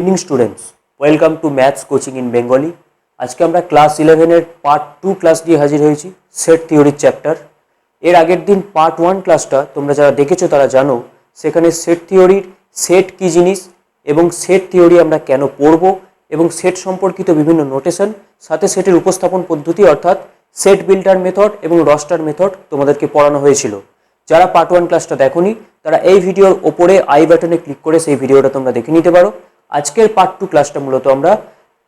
Evening students, welcome to maths coaching in Bengali. আজকে আমরা class 11-এর part 2 class নিয়ে হাজির হয়েছি, সেট থিওরির চ্যাপ্টার। এর আগের দিন পার্ট 1 ক্লাসটা তোমরা যারা দেখেছো তারা জানো, সেখানে সেট থিওরির সেট কী জিনিস এবং সেট থিওরি আমরা কেন পড়ব এবং সেট সম্পর্কিত বিভিন্ন নোটেশন, সাথে সেটের উপস্থাপন পদ্ধতি অর্থাৎ সেট বিল্ডার মেথড এবং রস্টার মেথড তোমাদেরকে পড়ানো হয়েছিল। যারা পার্ট 1 ক্লাসটা দেখোনি তারা এই ভিডিওর ওপরে আই বাটনে ক্লিক করে সেই ভিডিওটা তোমরা দেখে নিতে পারো। আজকের পার্ট 2 ক্লাসটা মূলত আমরা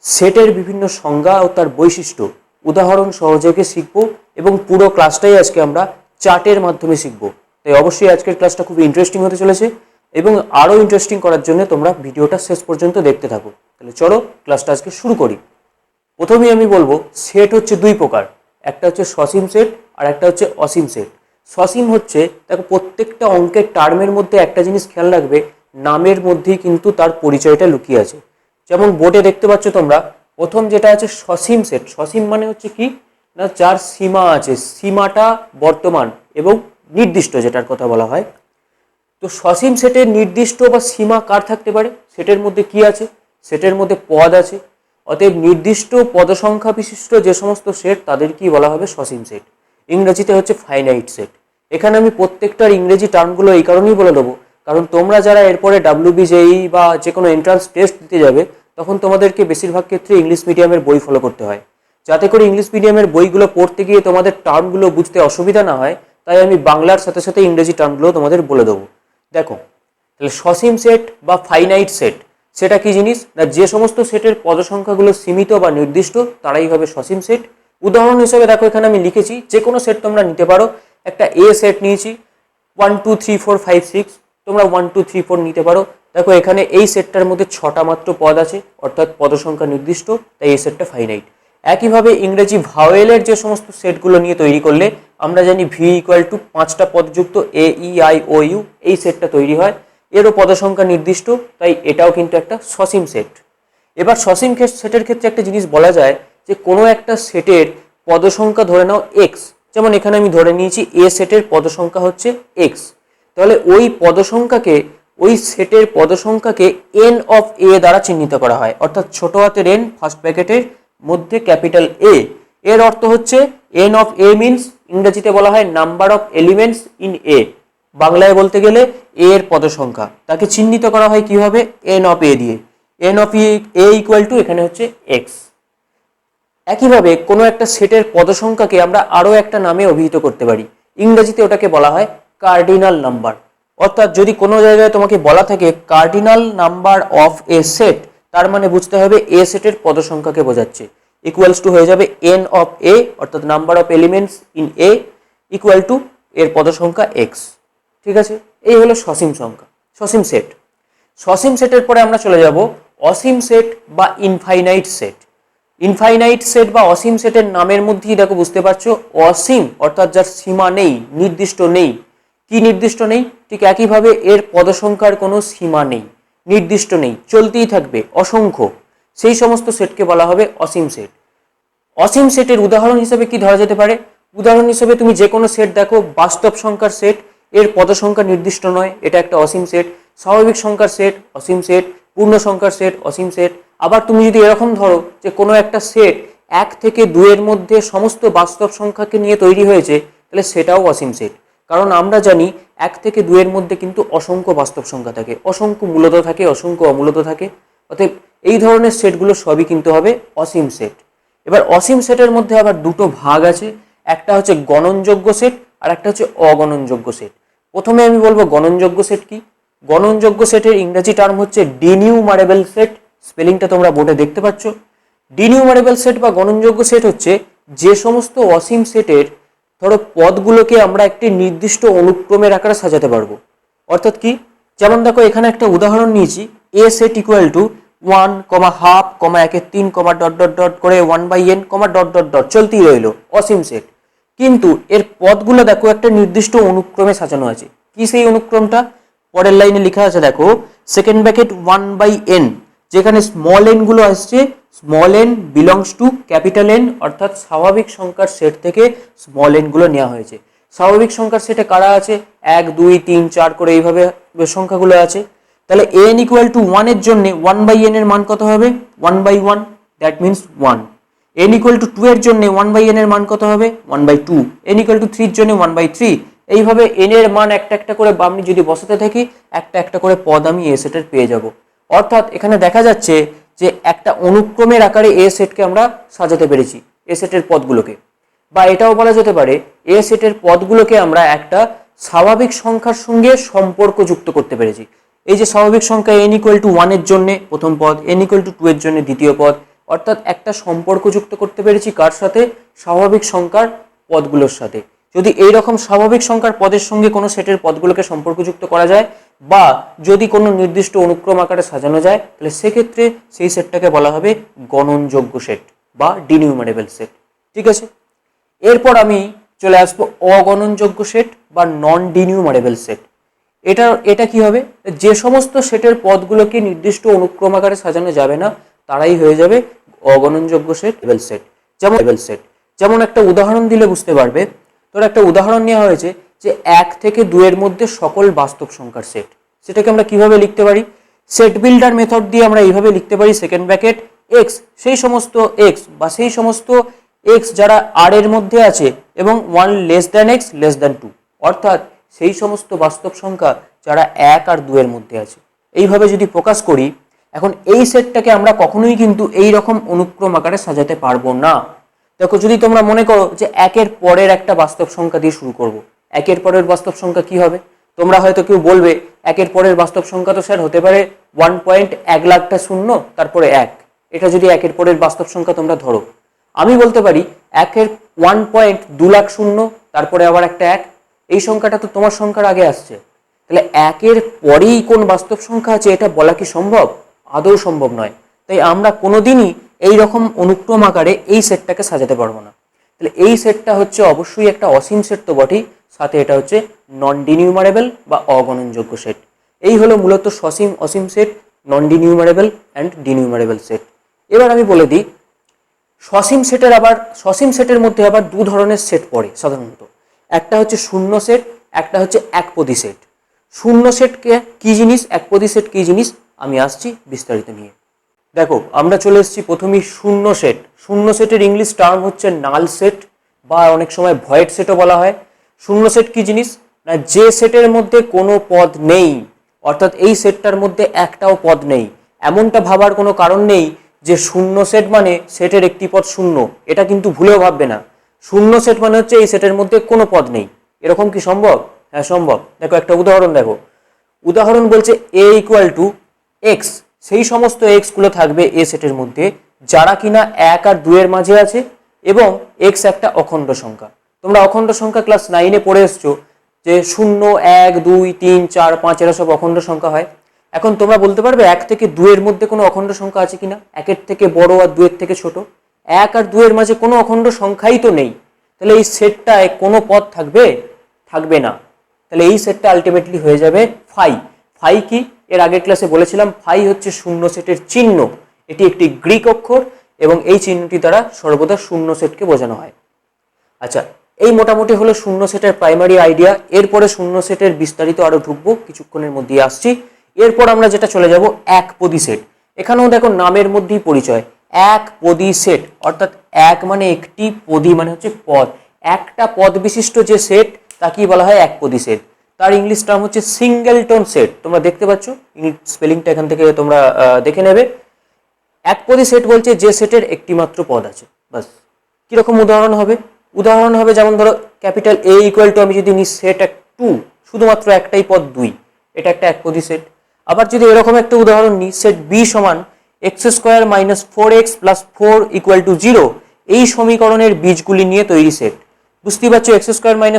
সেটের বিভিন্ন সংজ্ঞা ও তার বৈশিষ্ট্য উদাহরণ সহযোগে শিখব এবং পুরো ক্লাসটাই আজকে আমরা চার্টের মাধ্যমে শিখব। তাই অবশ্যই আজকের ক্লাসটা খুব ইন্টারেস্টিং হতে চলেছে এবং আরও ইন্টারেস্টিং করার জন্য তোমরা ভিডিওটা শেষ পর্যন্ত দেখতে থাকো। তাহলে চলো ক্লাসটা আজকে শুরু করি। প্রথমেই আমি বলবো সেট হচ্ছে দুই প্রকার, একটা হচ্ছে সসীম সেট আর একটা হচ্ছে অসীম সেট। সসীম হচ্ছে, দেখো প্রত্যেকটা অঙ্কের টার্মের মধ্যে একটা জিনিস খেয়াল রাখবে, নামের মধ্যেই কিন্তু তার পরিচয়টা লুকিয়ে আছে। যেমন বোর্ডে দেখতে পাচ্ছ তোমরা, প্রথম যেটা আছে সসীম সেট। সসীম মানে হচ্ছে কি না, যার সীমা আছে, সীমাটা বর্তমান এবং নির্দিষ্ট, যেটার কথা বলা হয়। তো সসীম সেটের নির্দিষ্ট বা সীমা কার থাকতে পারে? সেটের মধ্যে কি আছে? সেটের মধ্যে পদ আছে। অতএব নির্দিষ্ট পদসংখ্যা বিশিষ্ট যে সমস্ত সেট তাদেরকেই বলা হবে সসীম সেট। ইংরেজিতে হচ্ছে ফাইনাইট সেট। এখানে আমি প্রত্যেকটার ইংরেজি টার্মগুলো এই কারণেই বলে দেবো, কারণ তোমরা যারা এরপরে WBJEE বা যে কোনো এন্ট্রান্স টেস্ট দিতে যাবে, তখন তোমাদেরকে বেশিরভাগ ক্ষেত্রে ইংলিশ মিডিয়ামের বই ফলো করতে হয়। যাতে করে ইংলিশ মিডিয়ামের বইগুলো পড়তে গিয়ে তোমাদের টার্মগুলো বুঝতে অসুবিধা না হয়, তাই আমি বাংলার সাথে সাথে ইংরেজি টার্মগুলো তোমাদের বলে দেবো। দেখো, তাহলে সসীম সেট বা ফাইনাইট সেট সেটা কি জিনিস না, যে সমস্ত সেটের পদসংখ্যাগুলো সীমিত বা নির্দিষ্ট তারাই হবে সসীম সেট। উদাহরণ হিসেবে দেখো, এখানে আমি লিখেছি যে কোনো সেট তোমরা নিতে পারো। একটা এ সেট নিয়েছি 1 2 3 4 5 6, তোমরা 1 2 3 4 নিতে পারো। দেখো এখানে এই সেটটার মধ্যে 6টা মাত্র পদ আছে, অর্থাৎ পদসংখ্যা নির্দিষ্ট, তাই এই সেটটা ফাইনাইট। একইভাবে ইংরেজি ভাওয়েলের যে সমস্ত সেটগুলো নিয়ে তৈরি করলে আমরা জানি V = 5টা পদযুক্ত AEIOU, এই সেটটা তৈরি হয়, এরও পদসংখ্যা নির্দিষ্ট, তাই এটাও কিন্তু একটা সসীম সেট। এবার সসীম সেটের ক্ষেত্রে একটা জিনিস বলা যায় যে কোনো একটা সেটের পদসংখ্যা ধরে নাও x, যেমন এখানে আমি ধরে নিয়েছি এ সেটের পদসংখ্যা হচ্ছে x, তাহলে ওই পদসংখ্যাকে, ওই সেটের পদসংখ্যাকে n অফ a দ্বারা চিহ্নিত করা হয়, অর্থাৎ ছোট হাতের n ফার্স্ট ব্র্যাকেটের মধ্যে ক্যাপিটাল A। এর অর্থ হচ্ছে n অফ a মিনস, ইংরেজিতে বলা হয় number of elements in a, বাংলায় বলতে গেলে a এর পদসংখ্যা, তাকে চিহ্নিত করা হয় কিভাবে? n অফ a দিয়ে। n অফ a = এখানে হচ্ছে x। একইভাবে কোনো একটা সেটের পদসংখ্যাকে আমরা আরও একটা নামে অভিহিত করতে পারি, ইংরেজিতে ওটাকে বলা হয় কার্ডিনাল নাম্বার। অর্থাৎ যদি কোনো জায়গায় তোমাকে বলা থাকে cardinal number of A set, তার মানে বুঝতে হবে এ সেটের পদসংখ্যাকে বোঝাচ্ছে। ইকুয়ালস টু হয়ে যাবে n অফ a, অর্থাৎ number of elements in a, equal to এর পদসংখ্যা x। ঠিক আছে, এই হলো সসীম সংখ্যা, সসীম সেট। সসীম সেটের পরে আমরা চলে যাব অসীম সেট বা ইনফাইনাইট সেট। ইনফাইনাইট সেট বা অসীম সেটের নামের মধ্যেই দেখো বুঝতে পারছো, অসীম অর্থাৎ যার সীমা নেই, নির্দিষ্ট নেই। কি নির্দিষ্ট নেই? ঠিক একইভাবে এর পদসংখ্যার কোনো সীমা নেই, নির্দিষ্ট নেই, চলতেই থাকবে, অসংখ্য, সেই সমস্ত সেটকে বলা হবে অসীম সেট। অসীম সেটের উদাহরণ হিসেবে কি ধরা যেতে পারে? উদাহরণ হিসেবে তুমি যে কোনো সেট দেখো, বাস্তব সংখ্যার সেট, এর পদসংখ্যা নির্দিষ্ট নয়, এটা একটা অসীম সেট। স্বাভাবিক সংখ্যার সেট অসীম সেট, পূর্ণ সংখ্যার সেট অসীম সেট। আবার তুমি যদি এরকম ধরো যে কোনো একটা সেট 1 থেকে 2 এর মধ্যে সমস্ত বাস্তব সংখ্যাকে নিয়ে তৈরি হয়েছে, তাহলে সেটাও অসীম সেট। কারণ আমরা জানি 1 থেকে 2 এর মধ্যে কিন্তু অসংখ্য বাস্তব সংখ্যা থাকে, অসংখ্য মূলত থাকে, অসংখ্য অমূলত থাকে। অতএব এই ধরনের সেটগুলো সবই কিন্তু হবে অসীম সেট। এবার অসীম সেটের মধ্যে আবার দুটো ভাগ আছে, একটা হচ্ছে গণনযোগ্য সেট আর একটা হচ্ছে অগণনযোগ্য সেট। প্রথমে আমি বলবো গণনযোগ্য সেট কি। গণনযোগ্য সেটের ইংরেজি টার্ম হচ্ছে ডিনিউমারেবল সেট, স্পেলিংটা তোমরা বোর্ডে দেখতে পাচ্ছ। ডিনিউমারেবল সেট বা গণনযোগ্য সেট হচ্ছে যে সমস্ত অসীম সেটের ধরো পদগুলোকে আমরা একটি নির্দিষ্ট অনুক্রমের আকারে সাজাতে পারবো। অর্থাৎ কি? যেমন দেখো এখানে একটা উদাহরণ নিয়েছি, A set equal to 1, half, 1/3, dot dot dot করে 1/n, ডট ডট ডট চলতেই রইল, অসীম সেট। কিন্তু এর পদগুলো দেখো একটা নির্দিষ্ট অনুক্রমে সাজানো আছে। কি সেই অনুক্রমটা? পরের লাইনে লেখা আছে দেখো, সেকেন্ড ব্র্যাকেট 1/n, যেখানে স্মল n গুলো আসছে, small n belongs to capital N, অর্থাৎ স্বাভাবিক সংখ্যার সেট থেকে স্মল n গুলো নেওয়া হয়েছে। স্বাভাবিক সংখ্যার সেটে কারা আছে? 1 2 3 4 করে এইভাবে সংখ্যাগুলো আছে। তাহলে n ইকুয়াল টু 1 এর জন্য 1/n এর মান কত হবে 1/1, that means 1। n equal to 2 এর জন্য 1/n এর মান কত হবে 1/2, n ইকুয়াল টু 3 এর জন্য 1/3। এইভাবে n এর মান একটা একটা করে আমি যদি বসাতে থাকি একটা একটা করে পদ আমি এ সেটের পেয়ে যাব। অর্থাৎ এখানে দেখা যাচ্ছে যে একটা অনুক্রমের আকারে এ সেটকে আমরা সাজাতে পেরেছি, এ সেটের পদগুলোকে। বা এটাও বলা যেতে পারে এ সেটের পদগুলোকে আমরা একটা স্বাভাবিক সংখ্যার সঙ্গে সম্পর্ক যুক্ত করতে পেরেছি। এই যে স্বাভাবিক সংখ্যা n ইকুয়াল টু 1 এর জন্য প্রথম পদ, n ইকুয়াল টু 2 এর জন্য দ্বিতীয় পদ, অর্থাৎ একটা সম্পর্ক যুক্ত করতে পেরেছি কার সাথে, স্বাভাবিক সংখ্যার পদগুলোর সাথে। যদি এই রকম স্বাভাবিক সংখ্যার পদের সঙ্গে কোনো সেটের পদগুলোকে সম্পর্কযুক্ত করা যায় বা যদি কোনো নির্দিষ্ট অনুক্রম আকারে সাজানো যায়, তাহলে সেক্ষেত্রে সেই সেটটাকে বলা হবে গণনযোগ্য সেট বা ডিনিউমারেবল সেট। ঠিক আছে, এরপর আমি চলে আসবো অগণনযোগ্য সেট বা নন ডিনিউমারেবল সেট। এটা কি হবে, যে সমস্ত সেটের পদগুলোকে নির্দিষ্ট অনুক্রম আকারে সাজানো যাবে না তারাই হয়ে যাবে অগণনযোগ্য সেট সেট। যেমন একটা উদাহরণ দিলে বুঝতে পারবে। তোর একটা উদাহরণ নেওয়া হয়েছে যে 1 থেকে 2 এর মধ্যে সকল বাস্তব সংখ্যার সেট। সেটাকে আমরা কিভাবে লিখতে পারি, সেট বিল্ডার মেথড দিয়ে আমরা এইভাবে লিখতে পারি সেকেন্ড ব্র্যাকেট এক্স, সেই সমস্ত এক্স বা সেই সমস্ত এক্স যারা আর এর মধ্যে আছে এবং 1 less than x less than 2, অর্থাৎ সেই সমস্ত বাস্তব সংখ্যা যারা 1 আর 2 এর মধ্যে আছে। এইভাবে যদি প্রকাশ করি, এখন এই সেটটাকে আমরা কখনোই কিন্তু এই রকম অনুক্রম আকারে সাজাতে পারবো না। দেখো, যদি তোমরা মনে করো যে 1 এর পরের একটা বাস্তব সংখ্যা দিয়ে শুরু করব, 1 এর পরের বাস্তব সংখ্যা কি হবে, তোমরা হয়তো কেউ বলবে 1 এর পরের বাস্তব সংখ্যা তো স্যার হতে পারে 1.1 লাখটা শূন্য তারপরে 1। এটা যদি 1 এর পরের বাস্তব সংখ্যা তোমরা ধরো, আমি বলতে পারি 1 এর 1.2 লাখ শূন্য তারপরে আবার একটা 1। এই সংখ্যাটা তো তোমার সংখ্যার আগে আসছে, তাহলে 1 এর পরেই কোন বাস্তব সংখ্যা আছে এটা বলা কি সম্ভব? আদৌ সম্ভব নয়। তাই আমরা কোনোদিনই এই রকম অনুক্রম আকারে এই সেটটাকে সাজাতে পারবো না। তাহলে এই সেটটা হচ্ছে অবশ্যই একটা অসীম সেট তো বটেই, সাথে এটা হচ্ছে নন ডিনিউমারেবল বা অগণনযোগ্য সেট। এই হলো মূলত সসীম অসীম সেট, নন ডিনিউমারেবল অ্যান্ড ডিনিউমারেবল সেট। এবার আমি বলে দিই সসীম সেটের মধ্যে আবার দু ধরনের সেট পড়ে সাধারণত। একটা হচ্ছে শূন্য সেট, একটা হচ্ছে একপদী সেট। শূন্য সেটকে কি জিনিস, একপদী সেট কি জিনিস, আমি আসছি বিস্তারিত নিয়ে। দেখো, আমরা চলে এসেছি প্রথমেই শূন্য সেট। শূন্য সেটের ইংলিশ টার্ম হচ্ছে নাল সেট বা অনেক সময় ভয়েড সেটও বলা হয়। শূন্য সেট কি জিনিস না, যে সেটের মধ্যে কোনো পদ নেই, অর্থাৎ এই সেটটার মধ্যে একটাও পদ নেই। এমনটা ভাবার কোনো কারণ নেই যে শূন্য সেট মানে সেটের একটি পদ শূন্য, এটা কিন্তু ভুলেও ভাববে না। শূন্য সেট মানে হচ্ছে এই সেটের মধ্যে কোনো পদ নেই। এরকম কি সম্ভব? হ্যাঁ সম্ভব। দেখো একটা উদাহরণ দেখো, উদাহরণ বলছে a ইকুয়াল টু এক্স, সেই সমস্ত এক্স গুলো থাকবে এ সেটের মধ্যে যারা কিনা 1 আর 2 এর মাঝে আছে এবং এক্স একটা অখণ্ড সংখ্যা। তোমরা অখণ্ড সংখ্যা ক্লাস 9-এ পড়ে এসছো যে 0, 1, 2, 3, 4, 5 এরা সব অখণ্ড সংখ্যা হয়। এখন তোমরা বলতে পারবে 1 থেকে 2 এর মধ্যে কোনো অখণ্ড সংখ্যা আছে কিনা, 1 এর থেকে বড় আর 2 এর থেকে ছোট। 1 আর 2 এর মাঝে কোনো অখণ্ড সংখ্যাই তো নেই, তাহলে এই সেটটায় কোনো পদ থাকবে? থাকবে না। তাহলে এই সেটটা আলটিমেটলি হয়ে যাবে ফাই। ফাই কি, এর আগের ক্লাসে বলেছিলাম, ফাই হচ্ছে শূন্য সেটের চিহ্ন। এটি একটি গ্রিক অক্ষর এবং এই চিহ্নটি দ্বারা সর্বদা শূন্য সেটকে বোঝানো হয়। আচ্ছা, এই মোটামুটি হলো শূন্য সেটের প্রাইমারি আইডিয়া। এরপরে শূন্য সেটের বিস্তারিত আরো ঢুকবো, কিছুক্ষণের মধ্যেই আসছি। এরপর আমরা যেটা চলে যাব একপদী সেট। এখানেও দেখো নামের মধ্যেই পরিচয়, একপদী সেট, অর্থাৎ এক মানে একটি, পদী মানে হচ্ছে পদ। একটা পদ বিশিষ্ট যে সেট তাকেই বলা হয় একপদী সেট। তার ইংলিশ টার্ম হচ্ছে সিঙ্গেলটন সেট। তোমরা দেখতে পাচ্ছ, স্পেলিংটা এখান থেকে তোমরা দেখে নেবে। একপদী সেট বলছে যে সেটের একটি মাত্র পদ আছে, বাস। কিরকম উদাহরণ হবে? উদাহরণ হবে যেমন ধরো ক্যাপিটাল A ইকুয়াল টু, আমি যদি নিই সেট 2, শুধুমাত্র একটাই পদ 2, এটা একটা একপদী সেট। আবার যদি এরকম একটা উদাহরণ নিই, সেট B সমান x² - 4x + 4 = 0, এই সমীকরণের বীজগুলি নিয়ে তৈরি সেট। বুঝতেই পারছো, x²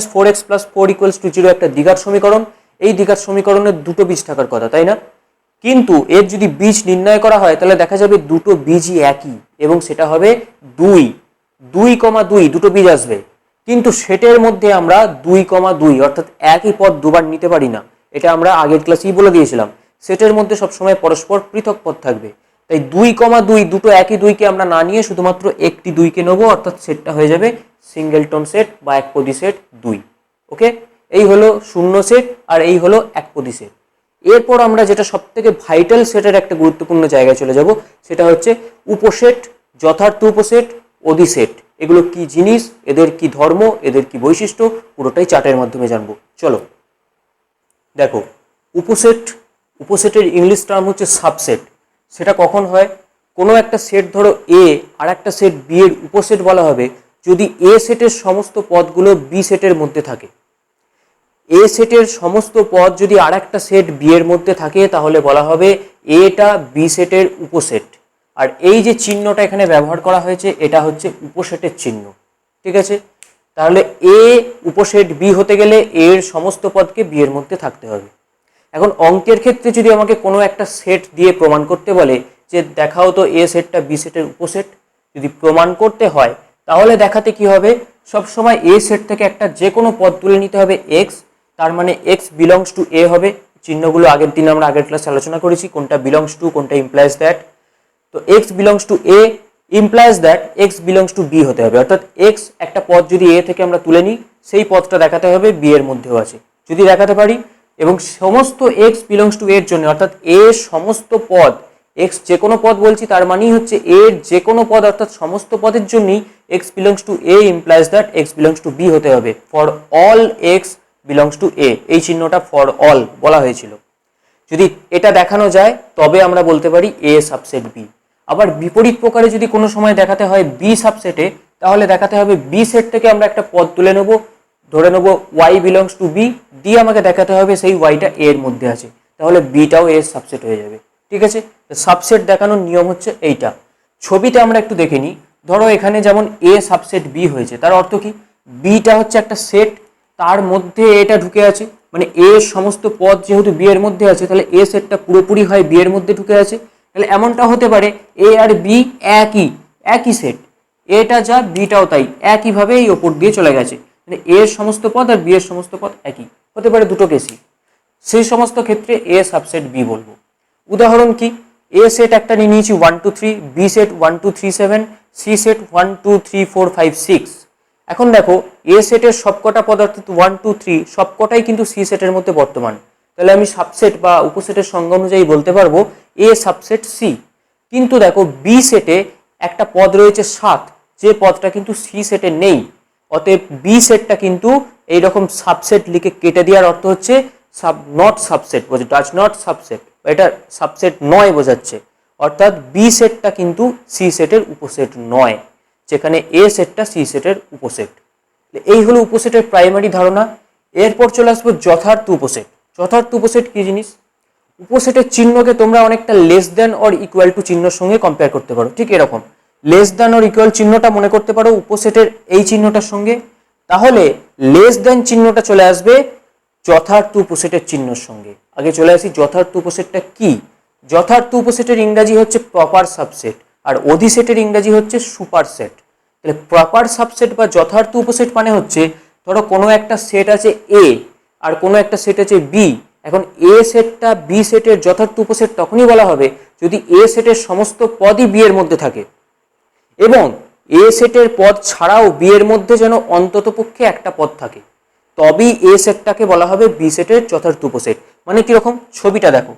- 4x + 4 = 0 একটা দ্বিঘাত সমীকরণ। এই দ্বিঘাত সমীকরণের দুটো বীজ থাকার কথা, তাই না? কিন্তু এর যদি বীজ নির্ণয় করা হয় তাহলে দেখা যাবে দুটো বীজই একই এবং সেটা হবে 2, 2,2 দুটো বীজ আসবে। কিন্তু সেটের মধ্যে আমরা 2,2 অর্থাৎ একই পদ দুবার নিতে পারি না। এটা আমরা আগের ক্লাসেই বলে দিয়েছিলাম, সেটের মধ্যে সবসময় পরস্পর পৃথক পদ থাকবে। তাই 2,2 দুটো একই 2কে আমরা না নিয়ে শুধুমাত্র একটি 2কে নেব, অর্থাৎ সেটটা হয়ে যাবে সিঙ্গেলটন সেট বা একপদী সেট 2। ওকে, এই হলো শূন্য সেট আর এই হলো একপদী সেট। এরপর আমরা যেটা সবথেকে ভাইটাল সেটের একটা গুরুত্বপূর্ণ জায়গায় চলে যাব, সেটা হচ্ছে উপসেট, যথার্থ উপসেট, অধিসেট। এগুলো কি জিনিস, এদের কি ধর্ম, এদের কি বৈশিষ্ট্য, পুরোটাই চার্টের মাধ্যমে জানবো। চলো দেখো, উপসেটের ইংলিশ টার্ম হচ্ছে সাবসেট। সেটা কখন হয়? কোনো একটা সেট ধরো এ আর একটা সেট বি এর উপসেট বলা হবে যদি এ সেটের সমস্ত পদগুলো বি সেটের মধ্যে থাকে। এ সেটের সমস্ত পদ যদি আর একটা সেট বি এর মধ্যে থাকে তাহলে বলা হবে এটা বি সেটের উপসেট। আর এই যে চিহ্নটা এখানে ব্যবহার করা হয়েছে এটা হচ্ছে উপসেটের চিহ্ন। ঠিক আছে, তাহলে এ উপসেট বি হতে গেলে এর সমস্ত পদকে বি এর মধ্যে থাকতে হবে। এখন অঙ্কের ক্ষেত্রে যদি আমাকে কোনো একটা সেট দিয়ে প্রমাণ করতে বলে যে দেখাও তো এ সেটটা বি সেটের উপসেট, যদি প্রমাণ করতে হয় তাহলে দেখাতে কি হবে, সবসময় এ সেট থেকে একটা যে কোনো পদ তুলে নিতে হবে এক্স, তার মানে এক্স বিলংস টু এ হবে। চিহ্নগুলো আগের দিন আমরা আগের ক্লাসে আলোচনা করেছি, কোনটা বিলংস টু, কোনটা ইমপ্লাইজ দ্যাট। তো x belongs to A implies that x belongs to B হতে হবে। অর্থাৎ এক্স একটা পদ যদি এ থেকে আমরা তুলে নিই সেই পদটা দেখাতে হবে বি এর মধ্যেও আছে। যদি দেখাতে পারি এবং সমস্ত এক্স বিলংস টু এর জন্য, অর্থাৎ এ সমস্ত পদ, এক্স যে কোনো পদ বলছি তার মানেই হচ্ছে এর যে কোনো পদ অর্থাৎ সমস্ত পদের জন্যই x belongs to A implies that x belongs to B হতে হবে। For all x belongs to A, এই চিহ্নটা ফর অল বলা হয়েছিল। যদি এটা দেখানো যায় তবে আমরা বলতে পারি এ সাবসেট বি। আবার বিপরীত প্রকারে যদি কোনো সময় দেখাতে হয় বি সাবসেটে, তাহলে দেখাতে হবে বি সেট থেকে আমরা একটা পদ তুলে নেব, ধরে নেব ওয়াই বিলংস টু বি, দিয়ে আমাকে দেখাতে হবে সেই ওয়াইটা এ এর মধ্যে আছে, তাহলে বিটাও এর সাবসেট হয়ে যাবে। ঠিক আছে, সাবসেট দেখানোর নিয়ম হচ্ছে এইটা। ছবিতে আমরা একটু দেখে নিই। ধরো এখানে যেমন এ সাবসেট বি হয়েছে, তার অর্থ কি, বিটা হচ্ছে একটা সেট, তার মধ্যে এটা ঢুকে আছে, মানে এ সমস্ত পদ যেহেতু বি এর মধ্যে আছে তাহলে এ সেটটা পুরোপুরি হয় বি এর মধ্যে ঢুকে আছে। তাহলে এমনটা হতে পারে এ আর বি একই সেট, এটা যা বিটাও তাই, একইভাবে এই ওপর দিয়ে চলে গেছে, মানে এর সমস্ত পদ আর বি এর সমস্ত পদ একই হতে পারে, দুটো কেসই। সেই সমস্ত ক্ষেত্রে এ সাবসেট বি বলবো। উদাহরণ কি, এ সেট একটা নিয়ে নিয়েছি 1 2 3, বি সেট 1 2 3 7, সি সেট 1 2 3 4 5 6। এখন দেখো এ সেটের সবকটা পদ অর্থাৎ 1 2 3 সবকটাই কিন্তু সি সেটের মধ্যে বর্তমান, তাহলে আমি সাবসেট বা উপসেটের সংজ্ঞা অনুযায়ী বলতে পারবো এ সাবসেট সি। কিন্তু দেখো বি সেটে একটা পদ রয়েছে 7, যে পদটা কিন্তু সি সেটে নেই, অতএব বি সেটটা কিন্তু এইরকম সাবসেট লিখে কেটে দেওয়ার অর্থ হচ্ছে not subset, does not subset, এটা সাবসেট নয় বোঝাচ্ছে। অর্থাৎ বি সেটটা কিন্তু সি সেটের উপসেট নয়, যেখানে এ সেটটা সি সেটের উপসেট। এই হলো উপসেটের প্রাইমারি ধারণা। এরপর চলে আসবো যথার্থ উপসেট। যথার্থ উপসেট কি জিনিস? উপসেটের চিহ্নকে তোমরা অনেকটা less than or equal to চিহ্নের সঙ্গে কম্পেয়ার করতে পারো। ঠিক এরকম লেস দ্যান অর ইকুয়াল চিহ্নটা মনে করতে পারো উপসেটের এই চিহ্নটার সঙ্গে, তাহলে লেস দ্যান চিহ্নটা চলে আসবে যথার্থ উপসেটের চিহ্নের সঙ্গে। আগে চলে আসি যথার্থ উপসেটটা কি। যথার্থ উপসেটের ইংরাজি হচ্ছে প্রপার সাবসেট, আর অধিসেটের ইংরাজি হচ্ছে সুপার সেট। তাহলে প্রপার সাবসেট বা যথার্থ উপসেট মানে হচ্ছে, ধরো কোনো একটা সেট আছে এ আর কোনো একটা সেট আছে বি। এখন এ সেটটা বি সেটের যথার্থ উপসেট তখনই বলা হবে যদি এ সেটের সমস্ত পদই বি এর মধ্যে থাকে এবং এ সেটের পদ ছাড়াও বি এর মধ্যে যেন অন্ততপক্ষে একটা পদ থাকে, তবেই এ সেটটাকে বলা হবে বি সেটের যথার্থ উপসেট। মানে কিরকম, ছবিটা দেখো।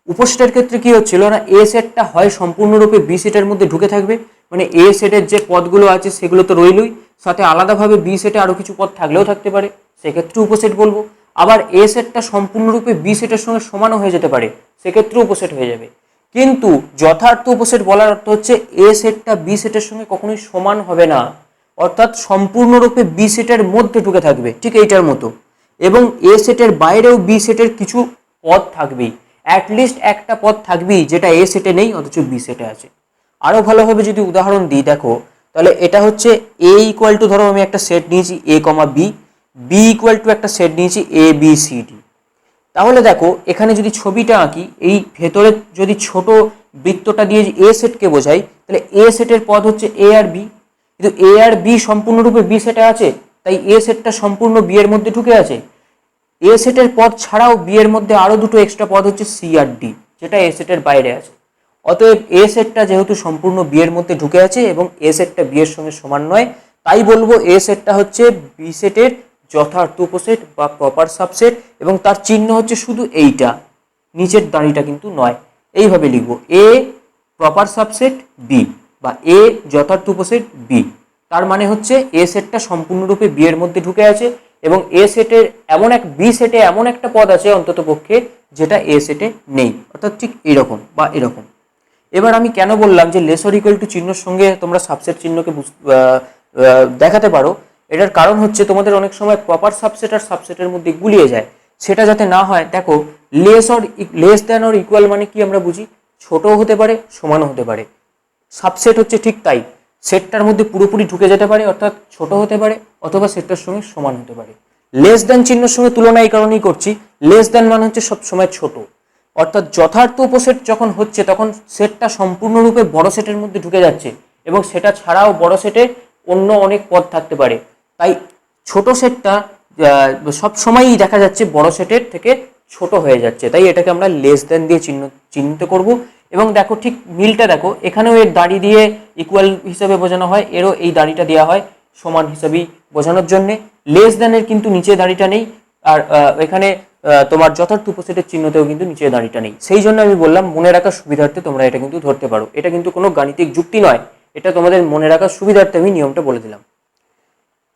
উপসেটের ক্ষেত্রে কি হচ্ছিল না, এ সেটটা হয় সম্পূর্ণরূপে বি সেটের মধ্যে ঢুকে থাকবে, মানে এ সেটের যে পদগুলো আছে সেগুলো তো রইলই, সাথে আলাদাভাবে বি সেটে আরো কিছু পদ থাকলেও থাকতে পারে, সেক্ষেত্রে উপসেট বলবো। আবার এ সেটটা সম্পূর্ণরূপে বি সেটের সঙ্গে সমানও হয়ে যেতে পারে, সেক্ষেত্রে উপসেট হয়ে যাবে। কিন্তু যথার্থ উপসেট বলার অর্থ হচ্ছে এ সেটটা বি সেটের সঙ্গে কখনোই সমান হবে না, অর্থাৎ সম্পূর্ণরূপে বি সেটের মধ্যে ঢুকে থাকবে, ঠিক এইটার মতো। এবং এ সেটের বাইরেও বি সেটের কিছু পদ থাকবেই, অ্যাটলিস্ট একটা পদ থাকবেই যেটা এ সেটে নেই অথচ বি সেটে আছে। আরো ভালোভাবে যদি উদাহরণ দিই দেখো, তাহলে এটা হচ্ছে এ ইকুয়াল টু, ধরো আমি একটা সেট নিয়েছি এ কমা বি, বি ইকুয়াল টু একটা সেট নিয়েছি এ বি সি ডি। তাহলে দেখো এখানে যদি ছবিটা আঁকি, এই ভেতরে যদি ছোট বৃত্তটা দিয়ে এ সেটকে বোঝাই, তাহলে এ সেটের পদ হচ্ছে এ আর বি, কিন্তু এ আর বি সম্পূর্ণরূপে বি সেটে আছে, তাই এ সেটটা সম্পূর্ণ বি এর মধ্যে ঢুকে আছে। এ সেটের পদ ছাড়াও বি এর মধ্যে আরো দুটো এক্সট্রা পদ হচ্ছে সি আর ডি, যেটা এ সেটের বাইরে আছে। অতএব এ সেটটা যেহেতু সম্পূর্ণ বি এর মধ্যে ঢুকে আছে এবং এ সেটটা বি এর সঙ্গে সমান নয়, তাই বলবো এ সেটটা হচ্ছে বি সেটের যথার্থ উপসেট বা প্রপার সাবসেট, এবং তার চিহ্ন হচ্ছে শুধু এইটা, নিচের দাঁড়িটা কিন্তু নয়। এইভাবে লিখবো এ প্রপার সাবসেট বি বা এ যথার্থ উপসেট বি। তার মানে হচ্ছে এ সেটটা সম্পূর্ণরূপে বি এর মধ্যে ঢুকে আছে এবং এ সেটের এমন এক বি সেটে এমন একটা পদ আছে অন্তত পক্ষে যেটা এ সেটে নেই, অর্থাৎ ঠিক এরকম বা এরকম। এবার আমি কেন বললাম যে লেস অর ইকুয়াল টু চিহ্নের সঙ্গে তোমরা সাবসেট চিহ্নকে দেখাতে পারো, এটার কারণ হচ্ছে তোমাদের অনেক সময় প্রপার সাবসেট আর সাবসেটের মধ্যে গুলিয়ে যায়। সেটা যাতে না হয়, দেখো লেস দ্যান অর ইকুয়াল মানে কি আমরা বুঝি, ছোটও হতে পারে সমানও হতে পারে। সাবসেট হচ্ছে ঠিক তাই, সেটটার মধ্যে পুরোপুরি ঢুকে যেতে পারে অর্থাৎ ছোট হতে পারে অথবা সেটটার সঙ্গে সমান হতে পারে। লেস দ্যান চিহ্নের সঙ্গে তুলনা এই কারণেই করছি, লেস দ্যান মানে হচ্ছে সবসময় ছোট, অর্থাৎ যথার্থ উপসেট যখন হচ্ছে তখন সেটটা সম্পূর্ণরূপে বড় সেটের মধ্যে ঢুকে যাচ্ছে এবং সেটা ছাড়াও বড় সেটে অন্য অনেক পদ থাকতে পারে। তাই ছোট সেটটা সবসময়ই দেখা যাচ্ছে বড় সেটের থেকে ছোট হয়ে যাচ্ছে, তাই এটাকে আমরা লেস দ্যান দিয়ে চিহ্নিত করব। এবং দেখো ঠিক মিলটা দেখো, এখানেও এর দাড়ি দিয়ে ইকুয়াল হিসাবে বোঝানো হয়, এরও এই দাড়িটা দেওয়া হয় সমান হিসাবেই বোঝানোর জন্যে। লেস দ্যানের কিন্তু নিচে দাড়িটা নেই, আর এখানে তোমার যথার্থ উপসেটের চিহ্নতেও কিন্তু নিচে দাড়িটা নেই। সেই জন্য আমি বললাম মনে রাখার সুবিধার্থে তোমরা এটা কিন্তু ধরতে পারো, এটা কিন্তু কোনো গাণিতিক যুক্তি নয়, এটা তোমাদের মনে রাখার সুবিধার্থে আমি নিয়মটা বলে দিলাম।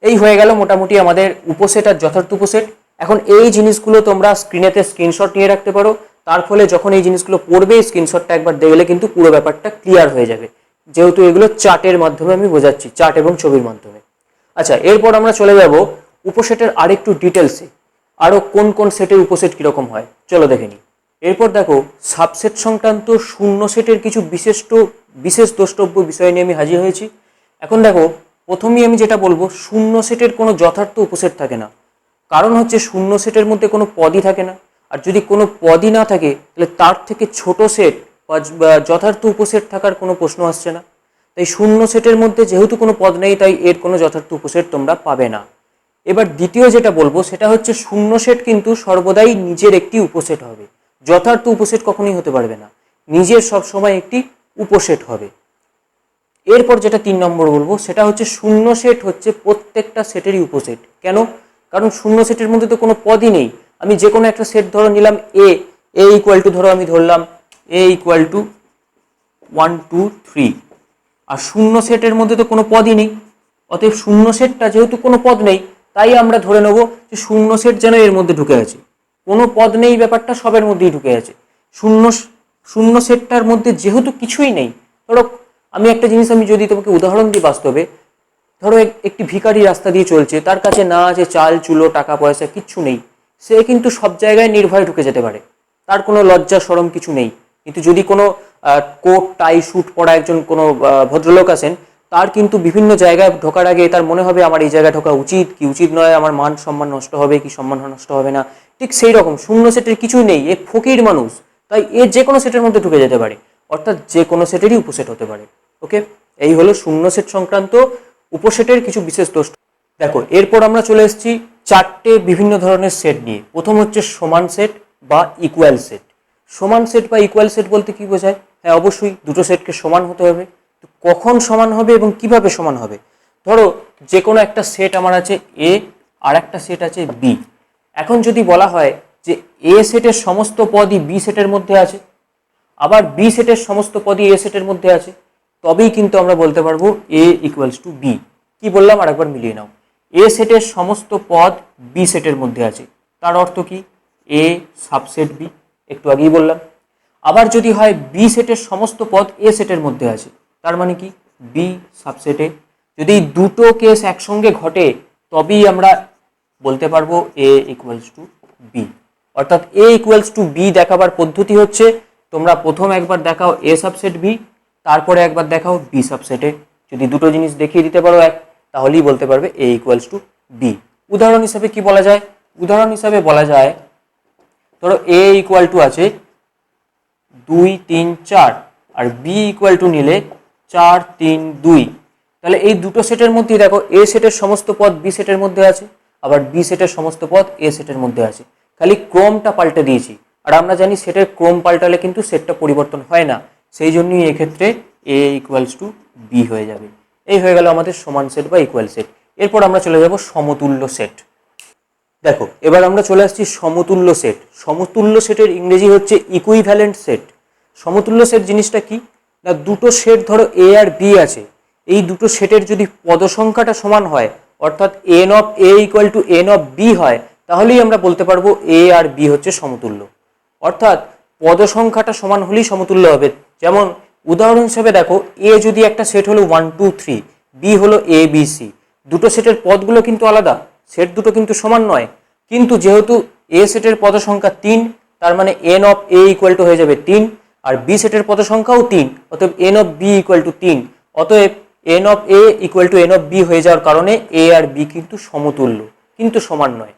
এই হয়ে গেল মোটামুটি আমাদের উপসেট আর যথার্থ উপসেট। এখন এই জিনিসগুলো তোমরা স্ক্রিনেতে স্ক্রিনশট নিয়ে রাখতে পারো, তার ফলে যখন এই জিনিসগুলো পড়বে স্ক্রিনশটটা একবার দেখলে কিন্তু পুরো ব্যাপারটা ক্লিয়ার হয়ে যাবে, যেহেতু এগুলো চার্টের মাধ্যমে আমি বোঝাচ্ছি, চার্ট এবং ছবির মাধ্যমে। আচ্ছা, এরপর আমরা চলে যাব উপসেটের আরেকটু ডিটেলসে, আরও কোন কোন সেটের উপসেট কীরকম হয় চলো দেখে নিই। এরপর দেখো সাবসেট সংক্রান্ত শূন্য সেটের কিছু বিশেষ দ্রষ্টব্য বিষয় নিয়ে আমি হাজির হয়েছি। এখন দেখো প্রথমেই আমি যেটা বলবো, শূন্য সেটের কোনো যথার্থ উপসেট থাকে না, কারণ হচ্ছে শূন্য সেটের মধ্যে কোনো পদই থাকে না, আর যদি কোনো পদই না থাকে তাহলে তার থেকে ছোট সেট বা যথার্থ উপসেট থাকার কোনো প্রশ্ন আসছে না। তাই শূন্য সেটের মধ্যে যেহেতু কোনো পদ নেই, তাই এর কোনো যথার্থ উপসেট তোমরা পাবে না। এবার দ্বিতীয় যেটা বলবো সেটা হচ্ছে শূন্য সেট কিন্তু সর্বদাই নিজের একটি উপসেট হবে, যথার্থ উপসেট কখনোই হতে পারবে না, নিজের সবসময় একটি উপসেট হবে। এরপর যেটা 3 নম্বর বলবো সেটা হচ্ছে শূন্য সেট হচ্ছে প্রত্যেকটা সেটেরই উপসেট। কেন? কারণ শূন্য সেটের মধ্যে তো কোনো পদই নেই। আমি যে কোনো একটা সেট ধরো নিলাম এ ইকুয়াল টু, ধরো আমি ধরলাম এ ইকুয়াল টু 1 2 3, আর শূন্য সেটের মধ্যে তো কোনো পদই নেই, অতএব শূন্য সেটটা যেহেতু কোনো পদ নেই, তাই আমরা ধরে নেব যে শূন্য সেট যেন এর মধ্যে ঢুকে আছে, কোনো পদ নেই ব্যাপারটা সবের মধ্যেই ঢুকে আছে। শূন্য সেটটার মধ্যে যেহেতু কিছুই নেই, ধরো আমি একটা জিনিস আমি যদি তোমাকে উদাহরণ দিই বাস্তবে, ধরো একটি ভিখারি রাস্তা দিয়ে চলছে, তার কাছে না আছে চাল চুলো টাকা পয়সা কিচ্ছু নেই, সে কিন্তু সব জায়গায় নির্ভয়ে ঢুকে যেতে পারে, তার কোনো লজ্জা শরম কিছু নেই। কিন্তু যদি কোনো কোট টাই স্যুট পরা একজন কোনো ভদ্রলোক আসেন, তার কিন্তু বিভিন্ন জায়গায় ঢোকার আগে তার মনে হবে আমার এই জায়গায় ঢোকা উচিত কি উচিত নয়, আমার মান সম্মান নষ্ট হবে কি সম্মান নষ্ট হবে না। ঠিক সেই রকম শূন্য সেটের কিছুই নেই, এ ফকির মানুষ, তাই এ যে কোনো সেটের মধ্যে ঢুকে যেতে পারে, অর্থাৎ যে কোনো সেটেরই উপসেট হতে পারে। ওকে, এই হলো শূন্য সেট সংক্রান্ত উপসেটের কিছু বিশেষ দোষ। দেখো এরপর আমরা চলে এসেছি চারটে বিভিন্ন ধরনের সেট নিয়ে। প্রথম হচ্ছে সমান সেট বা ইকুয়াল সেট। সমান সেট বা ইকুয়াল সেট বলতে কি বোঝায়? হ্যাঁ, অবশ্যই দুটো সেটকে সমান হতে হবে। তো কখন সমান হবে এবং কিভাবে সমান হবে? ধরো যে কোনো একটা সেট আমার আছে এ, আর একটা সেট আছে বি। এখন যদি বলা হয় যে এ সেটের সমস্ত পদই বি সেটের মধ্যে আছে, আবার বি সেটের সমস্ত পদই এ সেটের মধ্যে আছে, তবেই কিন্তু আমরা বলতে পারবো এ ইকুয়ালস টু বি। কি বললাম আরেকবার মিলিয়ে নাও, এ সেটের সমস্ত পদ বি সেটের মধ্যে আছে, তার অর্থ কি এ সাবসেট বি, একটু আগেই বললাম। আবার যদি হয় বি সেটের সমস্ত পদ এ সেটের মধ্যে আছে, তার মানে কি বি সাবসেটে। যদি দুটো কেস একসঙ্গে ঘটে তবেই আমরা বলতে পারবো এ ইকুয়ালস টু বি। অর্থাৎ এ ইকুয়ালস টু বি দেখাবার পদ্ধতি হচ্ছে তোমরা প্রথম একবার দেখাও এ সাবসেট বি, তারপরে একবার দেখাও বি সাবসেটে। যদি দুটো জিনিস দেখিয়ে দিতে পারো এক, তাহলেই বলতে পারবে এ ইকুয়ালস টু বি। উদাহরণ হিসাবে কি বলা যায়? উদাহরণ হিসাবে বলা যায়, ধরো এ ইকুয়াল টু আছে 2 3 4, আর বি ইকুয়াল টু নিলে 4 3 2। তাহলে এই দুটো সেটের মধ্যেই দেখো এ সেটের সমস্ত পদ বি সেটের মধ্যে আছে, আবার বি সেটের সমস্ত পদ এ সেটের মধ্যে আছে, খালি ক্রমটা পাল্টে দিয়েছি। আর আমরা জানি সেটের ক্রম পাল্টালে কিন্তু সেটটা পরিবর্তন হয় না, সেই জন্যই এক্ষেত্রে এ ইকুয়ালস টু বি হয়ে যাবে। এই হয়ে গেল আমাদের সমান সেট বা ইকুয়াল সেট। এরপর আমরা চলে যাব সমতুল্য সেট। দেখো এবার আমরা চলে আসছি সমতুল্য সেট। সমতুল্য সেটের ইংরেজি হচ্ছে ইকুইভ্যালেন্ট সেট। সমতুল্য সেট জিনিসটা কি না, দুটো সেট ধরো এ আর বি আছে, এই দুটো সেটের যদি পদ সংখ্যাটা সমান হয়, অর্থাৎ n of A equal to n of B হয়, তাহলেই আমরা বলতে পারবো এ আর বি হচ্ছে সমতুল্য। অর্থাৎ পদ সংখ্যাটা সমান হলেই সমতুল্য হবে। যেমন উদাহরণ হিসেবে দেখো, এ যদি একটা সেট হলো 1 2 3, বি হলো এ বি সি, দুটো সেটের পদগুলো কিন্তু আলাদা, সেট দুটো কিন্তু সমান নয়। কিন্তু যেহেতু এ সেটের পদ সংখ্যা 3, তার মানে N of A equal two হয়ে যাবে 3, আর বি সেটের পদ সংখ্যাও 3, অতএব n of B equal to 3। অতএব n of A equal to n of B হয়ে যাওয়ার কারণে এ আর বি কিন্তু সমতুল্য, কিন্তু সমান নয়।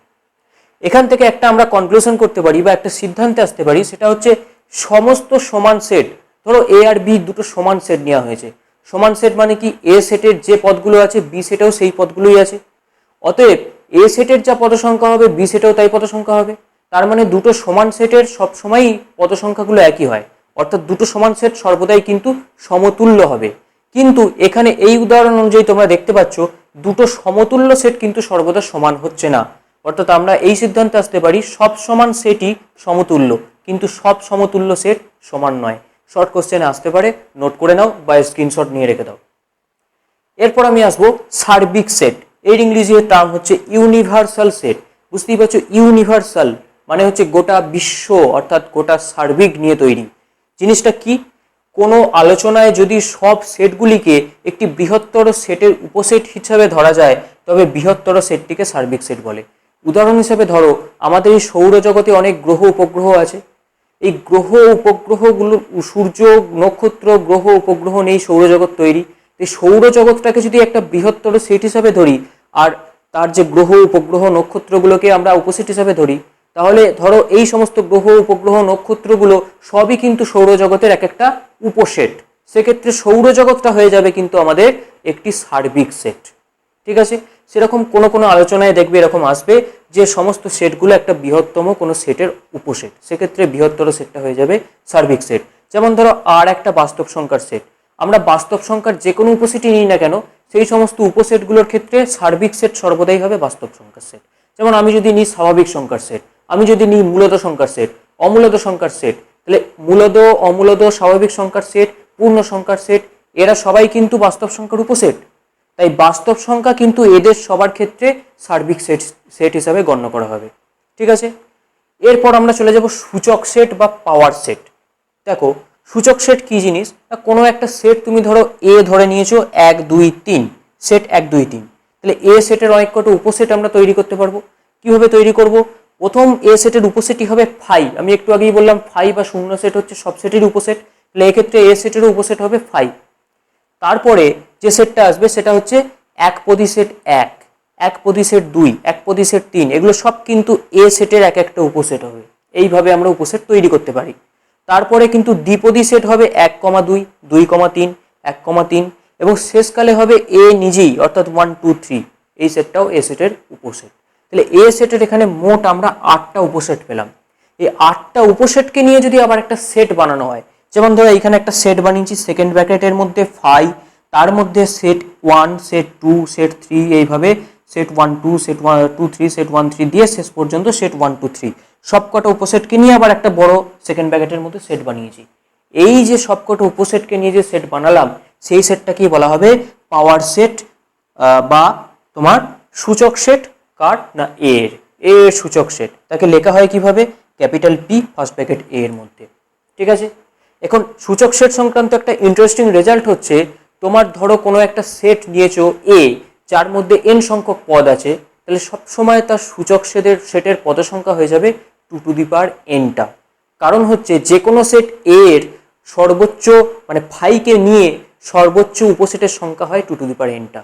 এখান থেকে একটা আমরা কনক্লুশন করতে পারি বা একটা সিদ্ধান্তে আসতে পারি, সেটা হচ্ছে সমস্ত সমান সেট, ধরো এ আর বি দুটো সমান সেট নেওয়া হয়েছে। সমান সেট মানে কি, এ সেটের যে পদগুলো আছে বি সেটেও সেই পদগুলোই আছে। অতএব এ সেটের যা পদ সংখ্যা হবে বি সেটেও তাই পদ সংখ্যা হবে। তার মানে দুটো সমান সেটের সবসময়ই পদ সংখ্যাগুলো একই হয়, অর্থাৎ দুটো সমান সেট সর্বদাই কিন্তু সমতুল্য হবে। কিন্তু এখানে এই উদাহরণ অনুযায়ী তোমরা দেখতে পাচ্ছ দুটো সমতুল্য সেট কিন্তু সর্বদা সমান হচ্ছে না। অর্থাৎ আমরা এই সিদ্ধান্তে আসতে পারি সব সমান সেটই সমতুল্য, কিন্তু সব সমতুল্য সেট সমান নয়। শর্ট কোশ্চেনে আসতে পারে, নোট করে নাও বা স্ক্রিনশট নিয়ে রেখে দাও। এরপর আমি আসবো সার্বিক সেট। এর ইংরেজি টার্ম হচ্ছে ইউনিভার্সাল সেট। বুঝতেই পারছো, ইউনিভার্সাল মানে হচ্ছে গোটা বিশ্ব, অর্থাৎ গোটা সার্বিক নিয়ে তৈরি। জিনিসটা কি, কোনো আলোচনায় যদি সব সেটগুলিকে একটি বৃহত্তর সেটের উপসেট হিসাবে ধরা যায়, তবে বৃহত্তর সেটটিকে সার্বিক সেট বলে। উদাহরণ হিসেবে ধরো, আমাদের এই সৌরজগতে অনেক গ্রহ উপগ্রহ আছে। এই গ্রহ উপগ্রহগুলো, সূর্য, নক্ষত্র, গ্রহ উপগ্রহ নেই সৌরজগৎ তৈরি। এই সৌরজগৎটাকে যদি একটা বৃহত্তর সেট হিসাবে ধরি, আর তার যে গ্রহ উপগ্রহ নক্ষত্রগুলোকে আমরা উপসেট হিসাবে ধরি, তাহলে ধরো এই সমস্ত গ্রহ উপগ্রহ নক্ষত্রগুলো সবই কিন্তু সৌরজগতের এক একটা উপসেট। সেক্ষেত্রে সৌরজগৎটা হয়ে যাবে কিন্তু আমাদের একটি সার্বিক সেট। ঠিক আছে, সেরকম কোনো আলোচনায় দেখবে এরকম আসবে যে সমস্ত সেটগুলো একটা বৃহত্তম কোনো সেটের উপসেট, সেক্ষেত্রে বৃহত্তর সেটটা হয়ে যাবে সার্বিক সেট। যেমন ধরো আর একটা বাস্তব সংখ্যার সেট, আমরা বাস্তব সংখ্যার যে কোনো উপসেটই নিই না কেন, সেই সমস্ত উপসেটগুলোর ক্ষেত্রে সার্বিক সেট সর্বদাই হবে বাস্তব সংখ্যার সেট। যেমন আমি যদি নিই স্বাভাবিক সংখ্যার সেট, আমি যদি নিই মূলদ সংখ্যার সেট, অমূলদ সংখ্যার সেট, তাহলে মূলদ, অমূলদ, স্বাভাবিক সংখ্যার সেট, পূর্ণ সংখ্যার সেট, এরা সবাই কিন্তু বাস্তব সংখ্যার উপসেট। তাই বাস্তব সংখ্যা কিন্তু এদের সবার ক্ষেত্রে সার্বিক সেট হিসাবে গণ্য করা হবে। ঠিক আছে, এরপর আমরা চলে যাব সূচক সেট বা পাওয়ার সেট। দেখো সূচক সেট কি জিনিস, কোনো একটা সেট তুমি ধরো এ ধরে নিয়েছো 1 2 3, সেট 1 2 3, তাহলে এ সেটের অনেক কটা উপসেট আমরা তৈরি করতে পারবো। কিভাবে তৈরি করব, প্রথম এ সেটের উপসেটই হবে ফাই। আমি একটু আগেই বললাম ফাই বা শূন্য সেট হচ্ছে সব সেটের উপসেট, তাহলে এক্ষেত্রে এ সেটেরও উপসেট হবে ফাই। তারপরে যে সেটটা আসবে সেটা হচ্ছে এক পদী সেট 1, এক পদী সেট 2, এক পদী সেট 3, এগুলো সব কিন্তু এ সেটের এক একটা উপসেট হবে। এইভাবে আমরা উপসেট তৈরি করতে পারি। তারপরে কিন্তু দ্বিপদী সেট হবে 1, 2, 2, 3, 1, 3, এবং শেষকালে হবে এ নিজেই, অর্থাৎ 1 2 3, এই সেটটাও এ সেটের উপসেট। তাহলে এ সেটের এখানে মোট আমরা 8টা উপসেট পেলাম। এই 8টা উপসেটকে নিয়ে যদি আবার একটা সেট বানানো হয়, যেমন ধরো এখানে একটা সেট বানিয়েছি সেকেন্ড ব্র্যাকেটের মধ্যে ফাই, তার মধ্যে সেট 1, সেট 2, সেট 3, এইভাবে সেট 1 2, সেট 2 3, সেট 1 3 দিয়ে শেষ পর্যন্ত সেট 1 2 3, সবকটা উপসেটকে নিয়ে আবার একটা বড় সেকেন্ড ব্র্যাকেটের মধ্যে সেট বানিয়েছি। এই যে সবকটা উপসেটকে নিয়ে যে সেট বানালাম, সেই সেটটাকেই বলা হবে পাওয়ার সেট বা তোমার সূচক সেট। কার না, এর সূচক সেট। তাকে লেখা হয় কিভাবে, ক্যাপিটাল পি ফার্স্ট ব্র্যাকেট এ এর মধ্যে। ঠিক আছে, এখন সূচক সেট সংক্রান্ত একটা ইন্টারেস্টিং রেজাল্ট হচ্ছে, তোমার ধরো কোনো একটা সেট নিয়েছো এ, যার মধ্যে এন সংখ্যক পদ আছে, তাহলে সবসময় তার সূচক সেটের পদ সংখ্যা হয়ে যাবে 2 টু দি পাওয়ার এনটা। কারণ হচ্ছে যে কোনো সেট এর সর্বোচ্চ মানে ফাইকে নিয়ে সর্বোচ্চ উপসেটের সংখ্যা হয় 2 টু দি পাওয়ার এনটা।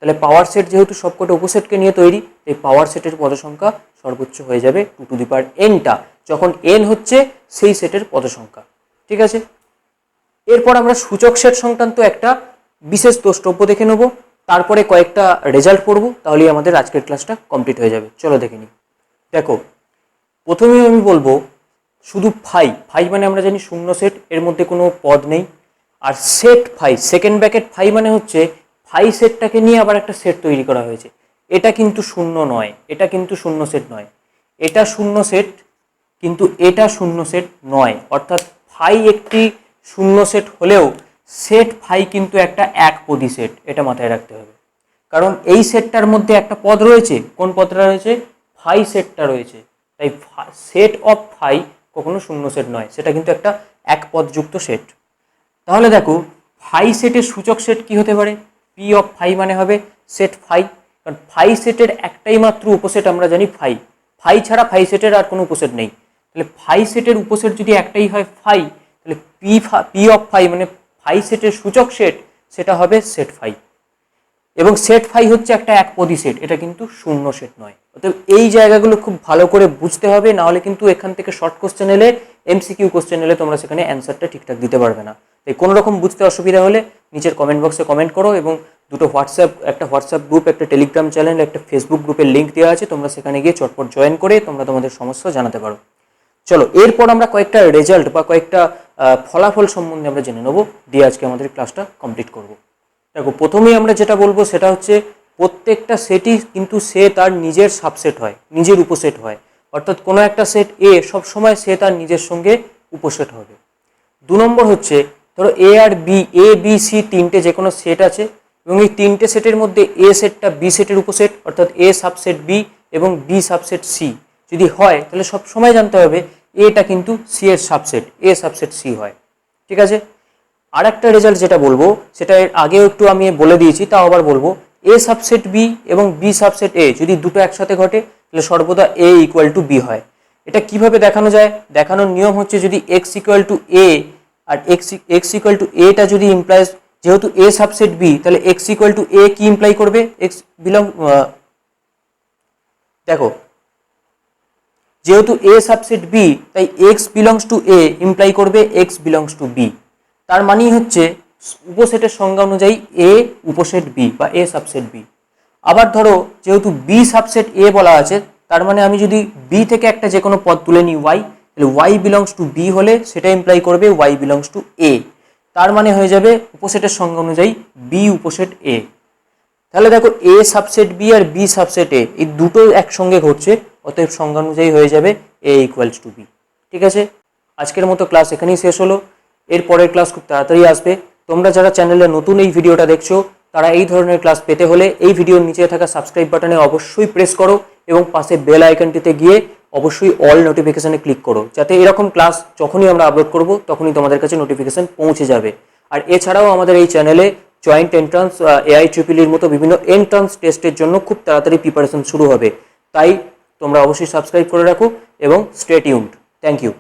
তাহলে পাওয়ার সেট যেহেতু সবকটা উপসেটকে নিয়ে তৈরি, এই পাওয়ার সেটের পদ সংখ্যা সর্বোচ্চ হয়ে যাবে 2 টু দি পাওয়ার এনটা, যখন এন হচ্ছে সেই সেটের পদ সংখ্যা। ঠিক আছে, এরপর আমরা সূচক সেট সংক্রান্ত একটা বিশেষ দ্রষ্টব্য দেখে নেব, তারপরে কয়েকটা রেজাল্ট পড়ব, তাহলেই আমাদের আজকের ক্লাসটা কমপ্লিট হয়ে যাবে। চলো দেখে নিই। দেখো প্রথমেই আমি বলবো শুধু ফাই মানে আমরা জানি শূন্য সেট, এর মধ্যে কোনো পদ নেই। আর set phi, second bracket phi মানে হচ্ছে ফাই সেটটাকে নিয়ে আবার একটা সেট তৈরি করা হয়েছে। এটা কিন্তু শূন্য নয়, এটা কিন্তু শূন্য সেট নয়, এটা শূন্য সেট কিন্তু এটা শূন্য সেট নয়। অর্থাৎ ফাই একটি শূন্য সেট হলেও সেট ফাই কিন্তু একটা একপদী সেট, এটা মাথায় রাখতে হবে। কারণ এই সেটটার মধ্যে একটা পদ রয়েছে, কোন পদটা রয়েছে? ফাই সেটটা রয়েছে। তাই সেট অফ ফাই কখনো শূন্য সেট নয়, সেটা কিন্তু একটা এক পদযুক্ত সেট। তাহলে দেখো ফাই সেটের সূচক সেট কি হতে পারে? পি অফ ফাই মানে হবে সেট ফাই, কারণ ফাই সেটের একটাই মাত্র উপসেট আমরা জানি ফাই, ফাই ছাড়া ফাই সেটের আর কোনো উপসেট নেই। তাহলে ফাই সেটের উপসেট যদি একটাই হয় ফাই, তাহলে পি অফ ফাই মানে ফাই সেটের সূচক সেট, সেটা হবে সেট ফাই। এবং সেট ফাই হচ্ছে একটা একপদী সেট, এটা কিন্তু শূন্য সেট নয়। অতএব এই জায়গাগুলো খুব ভালো করে বুঝতে হবে, নাহলে কিন্তু এখান থেকে শর্ট কোশ্চেন এলে, এমসিকিউ কোশ্চেন এলে তোমরা সেখানে অ্যান্সারটা ঠিকঠাক দিতে পারবে না। তাই কোনো রকম বুঝতে অসুবিধা হলে নিচের কমেন্ট বক্সে কমেন্ট করো, এবং দুটো একটা হোয়াটসঅ্যাপ গ্রুপ, একটা টেলিগ্রাম চ্যানেল, একটা ফেসবুক গ্রুপের লিঙ্ক দেওয়া আছে, তোমরা সেখানে গিয়ে চটপট জয়েন করে তোমরা তোমাদের সমস্যা জানাতে পারো। চলো এরপর আমরা কয়েকটা রেজাল্ট বা কয়েকটা ফলাফল সম্বন্ধে আমরা জেনে নেবো, দিয়ে আজকে আমাদের ক্লাসটা কমপ্লিট করব। দেখো প্রথমেই আমরা যেটা বলবো সেটা হচ্ছে প্রত্যেকটা সেটই কিন্তু সে তার নিজের সাবসেট হয়, নিজের উপসেট হয়। অর্থাৎ কোনো একটা সেট এ সবসময় সে তার নিজের সঙ্গে উপসেট হবে। 2 নম্বর হচ্ছে ধরো এ আর বি, এ বি সি তিনটে যে কোনো সেট আছে, এবং এই তিনটে সেটের মধ্যে এ সেটটা বি সেটের উপসেট, অর্থাৎ এ সাবসেট বি এবং বি সাবসেট সি যদি হয়, তাহলে সব সময় জানতে হবে এটা কিন্তু সি এর সাবসেট, এ সাবসেট সি হয়। ঠিক আছে। আর একটা রেজাল্ট যেটা বলবো সেটা এর আগেও একটু আমি বলে দিয়েছি, তাও আবার বলবো, এ সাবসেট বি এবং বি সাবসেট এ যদি দুটো একসাথে ঘটে, তাহলে সর্বদা এ ইকুয়াল টু বি হয়। এটা কিভাবে দেখানো যায়? দেখানোর নিয়ম হচ্ছে যদি এক্স ইকুয়াল টু এ আর এক্স ইকুয়াল টু এটা যদি ইমপ্লাইজ, যেহেতু এ সাবসেট বি, তাহলে এক্স ইকুয়াল টু এ কি ইমপ্লাই করবে? এক্স বিলং, দেখো যেহেতু এ সাবসেট বি, তাই x belongs to A imply করবে এক্স বিলংস টু বি। তার মানেই হচ্ছে উপসেটের সংজ্ঞা অনুযায়ী এ উপসেট বি বা এ সাবসেট বি। আবার ধরো যেহেতু বি সাবসেট এ বলা আছে, তার মানে আমি যদি বি থেকে একটা যে কোনো পদ তুলে নিই ওয়াই, তাহলে ওয়াই বিলংস টু বি হলে সেটা ইমপ্লাই করবে ওয়াই বিলংস টু এ। তার মানে হয়ে যাবে উপসেটের সংজ্ঞা অনুযায়ী বি উপসেট এ। তাহলে দেখো এ সাবসেট বি আর বি সাবসেট এ এই দুটো একসঙ্গে ঘটছে, অতএব সংজ্ঞা অনুযায়ী হয়ে যাবে এ ইকুয়ালস টু বি। ঠিক আছে, আজকের মতো ক্লাস এখানেই শেষ হলো। এর পরের ক্লাস খুব তাড়াতাড়ি আসবে। তোমরা যারা চ্যানেলে নতুন এই ভিডিওটা দেখছো, তারা এই ধরনের ক্লাস পেতে হলে এই ভিডিওর নিচে থাকা সাবস্ক্রাইব বাটনে অবশ্যই প্রেস করো, এবং পাশে বেল আইকনটিতে গিয়ে অবশ্যই অল নোটিফিকেশনে ক্লিক করো, যাতে এরকম ক্লাস যখনই আমরা আপলোড করব তখনই তোমাদের কাছে নোটিফিকেশন পৌঁছে যাবে। আর এছাড়াও আমাদের এই চ্যানেলে জয়েন্ট এন্ট্রান্স, AIEEEর মতো বিভিন্ন এন্ট্রান্স টেস্টের জন্য খুব তাড়াতাড়ি প্রিপারেশন শুরু হবে। তাই তোমরা অবশ্যই সাবস্ক্রাইব করে রাখো এবং স্টে টিউনড। Thank you.